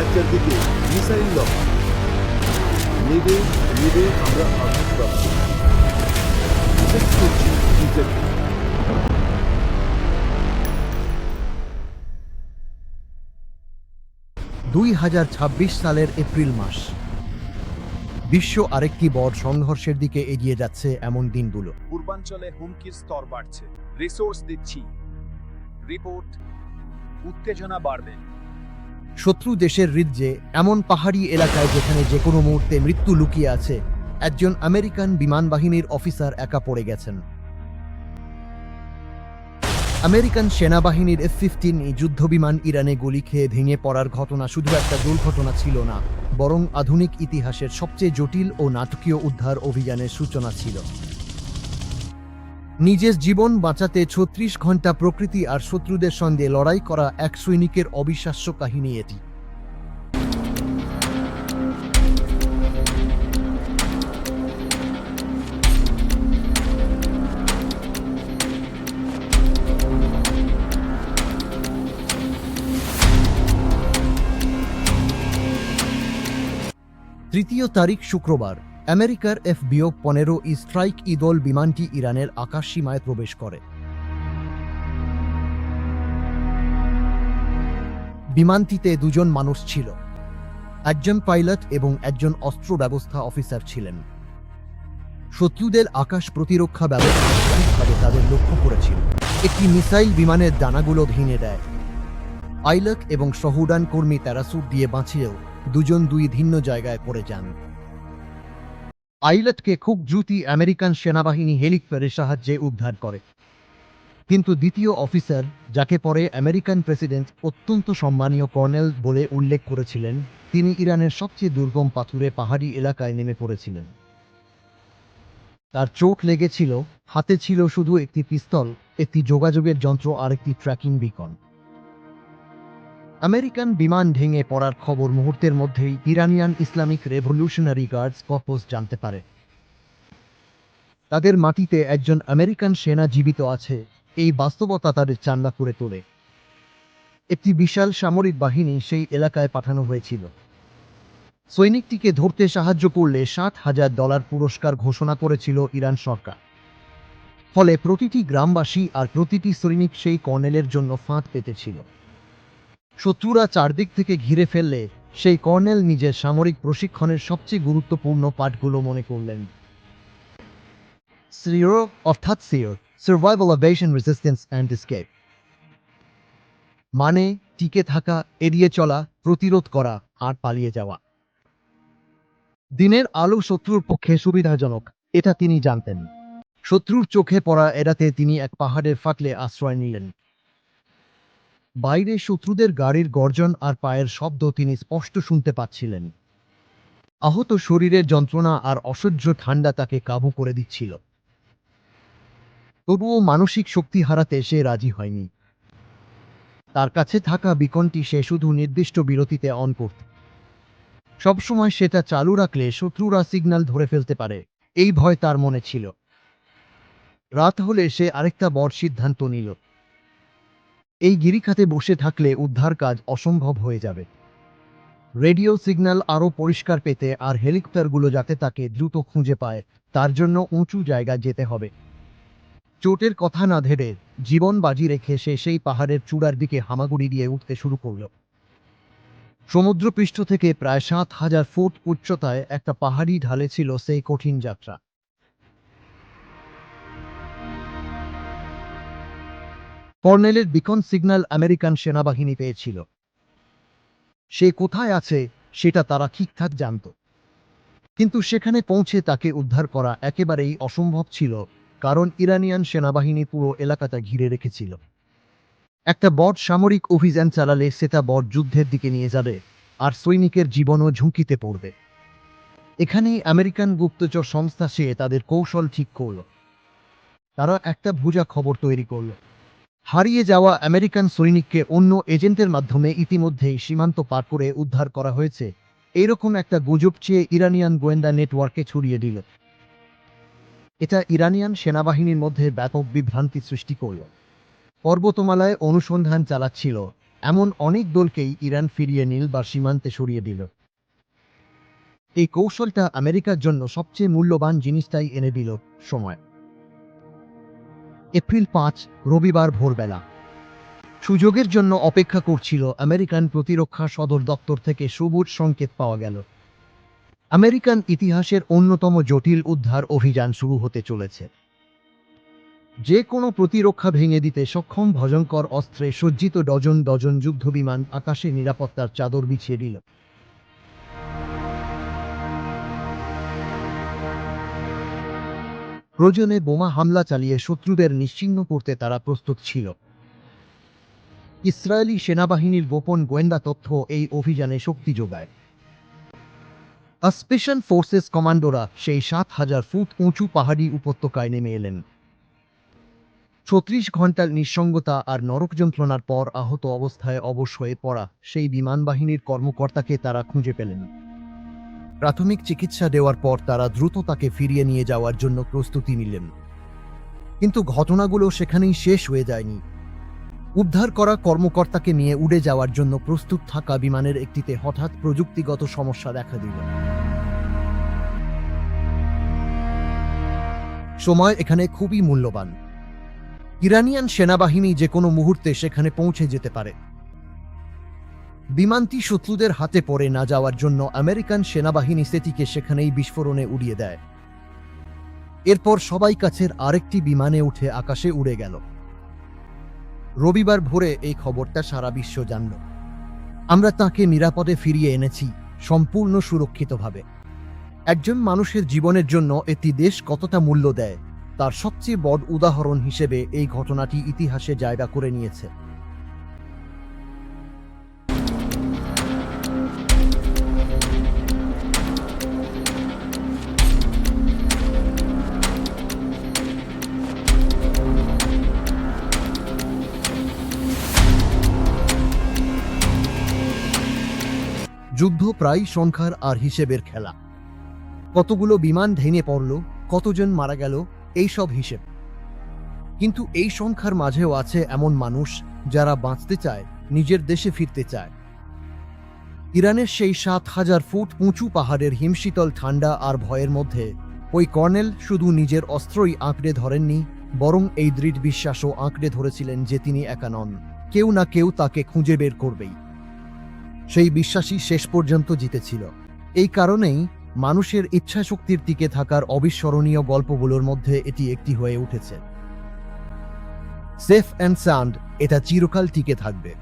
একটার দিকে missile lock নেবে নেবে আমরা আঘাতপ্রাপ্ত ইজেক্ট করছি ইজেক্ট 2026 সালের এপ্রিল মাস। বিশ্ব আরেকটি বড় সংঘর্ষের দিকে এগিয়ে যাচ্ছে এমন দিনগুলো। পূর্বাঞ্চলে হুমকির স্তর বাড়ছে, রিসোর্স দিচ্ছি, রিপোর্ট, উত্তেজনা বাড়বে। শত্রু দেশের হৃদয়ে এমন পাহাড়ি এলাকায় যেখানে যে কোনো মুহূর্তে মৃত্যু লুকিয়ে আছে, একজন আমেরিকান বিমান বাহিনীর অফিসার একা পড়ে গেছেন। আমেরিকান সেনাবাহিনীর F-15 যুদ্ধবিমান ইরানে গুলি খেয়ে ভেঙে পড়ার ঘটনা শুধু একটা দুর্ঘটনা ছিল না, বরং আধুনিক ইতিহাসের সবচেয়ে জটিল ও নাটকীয় উদ্ধার অভিযানের সূচনা ছিল। নিজের জীবন বাঁচাতে 36 ঘন্টা প্রকৃতি আর শত্রুদের সঙ্গে লড়াই করা এক সৈনিকের অবিশ্বাস্য কাহিনী এটি। তৃতীয় তারিখ শুক্রবার, আমেরিকার F-15 স্ট্রাইক ঈগল বিমানটি ইরানের আকাশ সীমায় প্রবেশ করে। বিমানটিতে দুজন মানুষ ছিল, একজন পাইলট এবং একজন অস্ত্র ব্যবস্থা অফিসার ছিলেন। শত্রুদের আকাশ প্রতিরক্ষা ব্যবস্থা সঠিকভাবে তাদের লক্ষ্য করেছিল। একটি মিসাইল বিমানের ডানাগুলো ভেঙে দেয়। পাইলট এবং সহোডান কর্মী প্যারাসুট দিয়ে বাঁচিয়েও দুজন দুই ভিন্ন জায়গায় পড়ে যান। পাইলটকে খুব দ্রুতই আমেরিকান সেনাবাহিনী হেলিকপ্টারের সাহায্যে উদ্ধার করে, কিন্তু দ্বিতীয় অফিসার, যাকে পরে আমেরিকান প্রেসিডেন্ট অত্যন্ত সম্মানীয় কর্নেল বলে উল্লেখ করেছিলেন, তিনি ইরানের সবচেয়ে দুর্গম পাথুরে পাহাড়ি এলাকায় নেমে পড়েছিলেন। তার চোখ লেগেছিল, হাতে ছিল শুধু একটি পিস্তল, একটি যোগাযোগের যন্ত্র আর একটি ট্র্যাকিং বিকন। আমেরিকান বিমান ভেঙে পড়ার খবর মুহূর্তের মধ্যেই Iranian Islamic revolutionary guards corps জানতে পারে। তাদের মাটিতে একজন আমেরিকান সেনা জীবিত আছে, এই বাস্তবতা তাদের চাঙ্গা করে তোলে। একটি বিশাল সামরিক বাহিনী সেই এলাকায় পাঠানো হয়েছিল। সৈনিকটিকে ধরতে সাহায্য করলে $60,000 পুরস্কার ঘোষণা করেছিল ইরান সরকার। ফলে প্রতিটি গ্রামবাসী আর প্রতিটি সৈনিক সেই কর্নেলের জন্য ফাঁদ পেতেছিল। শত্রুরা চারদিক থেকে ঘিরে ফেললে সেই কর্নেল নিজের সামরিক প্রশিক্ষণের সবচেয়ে গুরুত্বপূর্ণ পাঠগুলো মনে করলেন। সিও অর্থাৎ সিওর, survival evasion resistance and escape, মানে টিকে থাকা, এড়িয়ে চলা, প্রতিরোধ করা আর পালিয়ে যাওয়া। দিনের আলো শত্রুর পক্ষে সুবিধাজনক, এটা তিনি জানতেন। শত্রুর চোখে পড়া এড়াতে তিনি এক পাহাড়ের ফাটলে আশ্রয় নিলেন। বাইরে শত্রুদের গাড়ির গর্জন আর পায়ের শব্দ তিনি স্পষ্ট শুনতে পাচ্ছিলেন। আহত শরীরের যন্ত্রণা আর অসহ্য ঠান্ডা তাকে কাবু করে দিচ্ছিল। তবুও মানসিক শক্তি হারাতে সে রাজি হয়নি। তার কাছে থাকা বিকনটি সে শুধু নির্দিষ্ট বিরতিতে অন করত। সবসময় সেটা চালু রাখলে শত্রুরা সিগন্যাল ধরে ফেলতে পারে, এই ভয় তার মনে ছিল। রাত হলে সে আরেকটা বড় সিদ্ধান্ত নিল। এই গিরিখাতে বসে থাকলে উদ্ধার কাজ অসম্ভব হয়ে যাবে। রেডিও সিগন্যাল আরও পরিষ্কার পেতে আর হেলিকপ্টারগুলো যাতে তাকে দ্রুত খুঁজে পায়, তার জন্য উঁচু জায়গায় যেতে হবে। চোটের কথা না ধেড়ে জীবন বাজি রেখে সে সেই পাহাড়ের চূড়ার দিকে হামাগুড়ি দিয়ে উঠতে শুরু করল। সমুদ্রপৃষ্ঠ থেকে প্রায় 7,000 ফুট উচ্চতায় একটা পাহাড়ি ঢালে ছিল সেই কঠিন যাত্রা। কর্নেলের বিকন সিগন্যাল আমেরিকান সেনাবাহিনী পেয়েছিল। সে কোথায় আছে সেটা তারা ঠিকঠাক জানত, কিন্তু সেখানে পৌঁছে তাকে উদ্ধার করা একেবারেই অসম্ভব ছিল, কারণ ইরানিয়ান সেনাবাহিনী পুরো এলাকাটা ঘিরে রেখেছিল। একটা বড় সামরিক অভিযান চালালে সেটা বড় যুদ্ধের দিকে নিয়ে যাবে, আর সৈনিকের জীবনও ঝুঁকিতে পড়বে। এখানেই আমেরিকান গুপ্তচর সংস্থা সে তাদের কৌশল ঠিক করল। তারা একটা ভুজা খবর তৈরি করল। হারিয়ে যাওয়া আমেরিকান সৈনিককে অন্য এজেন্টের মাধ্যমে ইতিমধ্যেই সীমান্ত পার করে উদ্ধার করা হয়েছে, এরকম একটা গুজব চেয়ে ইরানিয়ান গোয়েন্দা নেটওয়ার্কে ছড়িয়ে দিল। এটা ইরানিয়ান সেনাবাহিনীর মধ্যে ব্যাপক বিভ্রান্তি সৃষ্টি করল। পর্বতমালায় অনুসন্ধান চালাচ্ছিল, এমন অনেক দলকেই ইরান ফিরিয়ে নিল বা সীমান্তে সরিয়ে দিল। এই কৌশলটা আমেরিকার জন্য সবচেয়ে মূল্যবান জিনিসটাই এনে দিল, সময়। এপ্রিল 5, রবিবার ভোরবেলা। সুযোগের জন্য অপেক্ষা করছিল আমেরিকান প্রতিরক্ষা সদর দপ্তর থেকে সবুজ সংকেত পাওয়া গেল। আমেরিকান ইতিহাসের অন্যতম জটিল উদ্ধার অভিযান শুরু হতে চলেছে। যে কোনো প্রতিরক্ষা ভেঙে দিতে সক্ষম ভয়ঙ্কর অস্ত্রে সজ্জিত ডজন ডজন যুদ্ধবিমান আকাশে নিরাপত্তার চাদর বিছিয়ে দিল। প্রয়োজনে বোমা হামলা চালিয়ে শত্রুদের নিশ্চিহ্ন করতে তারা প্রস্তুত ছিল। ইসরায়েলি সেনাবাহিনীর গোপন গোয়েন্দা তথ্য এই অভিযানে শক্তি যোগায়। স্পেশাল ফোর্সেস কমান্ডোরা সেই 7,000 ফুট উঁচু পাহাড়ি উপত্যকায় নেমে এলেন। 36 ঘন্টার নিঃসঙ্গতা আর নরক যন্ত্রণার পর আহত অবস্থায় অবশ হয়ে পড়া সেই বিমানবাহিনীর কর্মকর্তাকে তারা খুঁজে পেলেন। প্রাথমিক চিকিৎসা দেওয়ার পর তারা দ্রুত তাকে ফিরিয়ে নিয়ে যাওয়ার জন্য প্রস্তুতি নিলেন। কিন্তু ঘটনাগুলো সেখানেই শেষ হয়ে যায়নি। উদ্ধার করা কর্মকর্তাকে নিয়ে উড়ে যাওয়ার জন্য প্রস্তুত থাকা বিমানের একটিতে হঠাৎ প্রযুক্তিগত সমস্যা দেখা দিল। সময় এখানে খুবই মূল্যবান। ইরানিয়ান সেনাবাহিনী যে কোনো মুহূর্তে সেখানে পৌঁছে যেতে পারে। বিমানটি শত্রুদের হাতে পড়ে না যাওয়ার জন্য আমেরিকান সেনাবাহিনী সেটিকে সেখানেই বিস্ফোরণে উড়িয়ে দেয়। এরপর সবাই কাছের আরেকটি বিমানে উঠে আকাশে উড়ে গেল। রবিবার ভোরে এই খবরটা সারা বিশ্ব জানল। আমরা তাকে নিরাপদে ফিরিয়ে এনেছি, সম্পূর্ণ সুরক্ষিতভাবে। একজন মানুষের জীবনের জন্য একটি দেশ কতটা মূল্য দেয় তার সবচেয়ে বড় উদাহরণ হিসেবে এই ঘটনাটি ইতিহাসে জায়গা করে নিয়েছে। যুদ্ধ প্রায় সংখ্যার আর হিসেবের খেলা। কতগুলো বিমান ভেঙে পড়ল, কতজন মারা গেল, এইসব হিসেব। কিন্তু এই সংখ্যার মাঝেও আছে এমন মানুষ যারা বাঁচতে চায়, নিজের দেশে ফিরতে চায়। ইরানের সেই 7,000 ফুট উঁচু পাহাড়ের হিমশীতল ঠান্ডা আর ভয়ের মধ্যে ওই কর্নেল শুধু নিজের অস্ত্রই আঁকড়ে ধরেননি, বরং এই দৃঢ় বিশ্বাসও আঁকড়ে ধরেছিলেন যে তিনি একা নন, কেউ না কেউ তাকে খুঁজে বের করবেই। সেই বিশ্বাসই শেষ পর্যন্ত জিতেছিল। এই কারণেই মানুষের ইচ্ছাশক্তির টিকে থাকার অবিস্মরণীয় গল্পগুলোর মধ্যে এটি একটি হয়ে উঠেছে। সেফ অ্যান্ড সাউন্ড, এটা চিরকাল টিকে থাকবে।